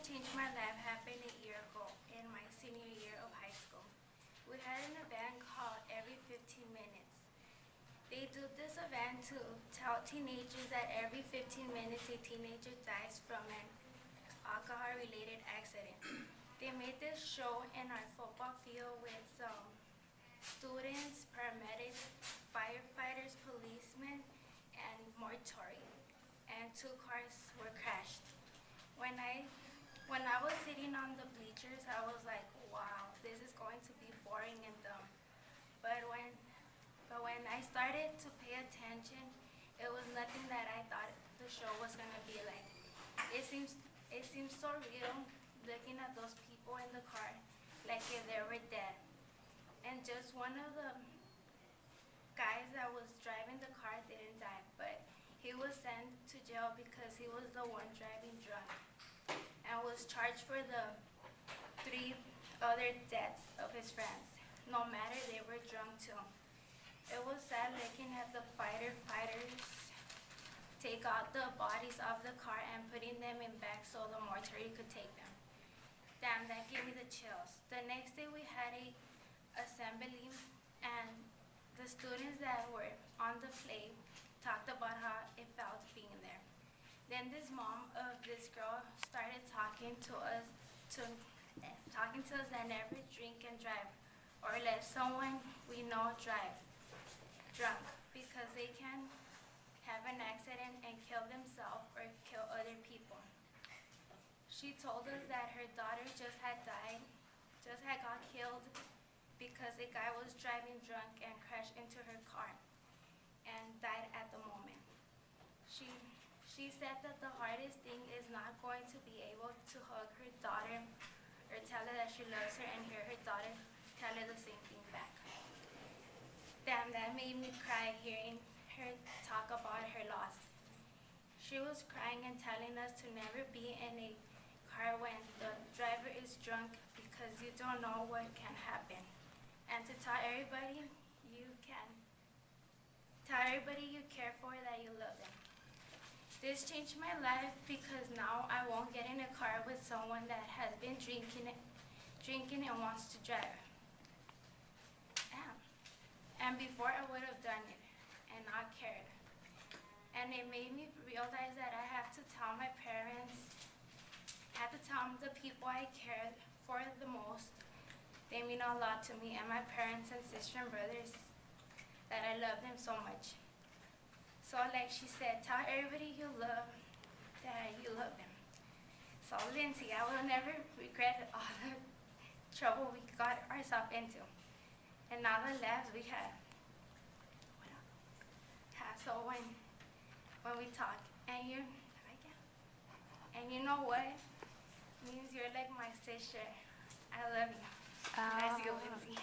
changed my life happened a year ago in my senior year of high school. We had an event called Every 15 Minutes. They do this event to tell teenagers that every 15 minutes a teenager dies from an alcohol-related accident. They made this show in our football field with some students, paramedics, firefighters, policemen, and mortuary. And 2 cars were crashed. When I was sitting on the bleachers, I was like, wow, this is going to be boring and dumb. But when I started to pay attention, it was nothing that I thought the show was gonna be like. It seems so real looking at those people in the car like if they were dead. And just one of the guys that was driving the car didn't die, but he was sent to jail because he was the one driving drunk and was charged for the 3 other deaths of his friends. No matter, they were drunk too. It was sad looking at the firefighters take out the bodies of the car and putting them in bags so the mortuary could take them. Damn, that gave me the chills. The next day we had a assembly and the students that were on the play talked about how it felt being there. Then this mom of this girl started talking to us that never drink and drive or let someone we know drive drunk because they can have an accident and kill themselves or kill other people. She told us that her daughter just had got killed because a guy was driving drunk and crashed into her car and died at the moment. She said that the hardest thing is not going to be able to hug her daughter or tell her that she loves her and hear her daughter tell her the same thing back. Damn, that made me cry hearing her talk about her loss. She was crying and telling us to never be in a car when the driver is drunk because you don't know what can happen. And to tell everybody you care for, that you love them. This changed my life because now I won't get in a car with someone that has been drinking and wants to drive. Damn. And before I would have done it and not cared. And it made me realize that I have to tell my parents, I have to tell the people I care for the most. They mean a lot to me, and my parents and sister and brothers, that I love them so much. So like she said, tell everybody you love that you love them. So Lindsay, I will never regret all the trouble we got ourselves into and all the laughs we had. So when we talk, and you know what? Means you're like my sister. I love you. That's you, Lindsay.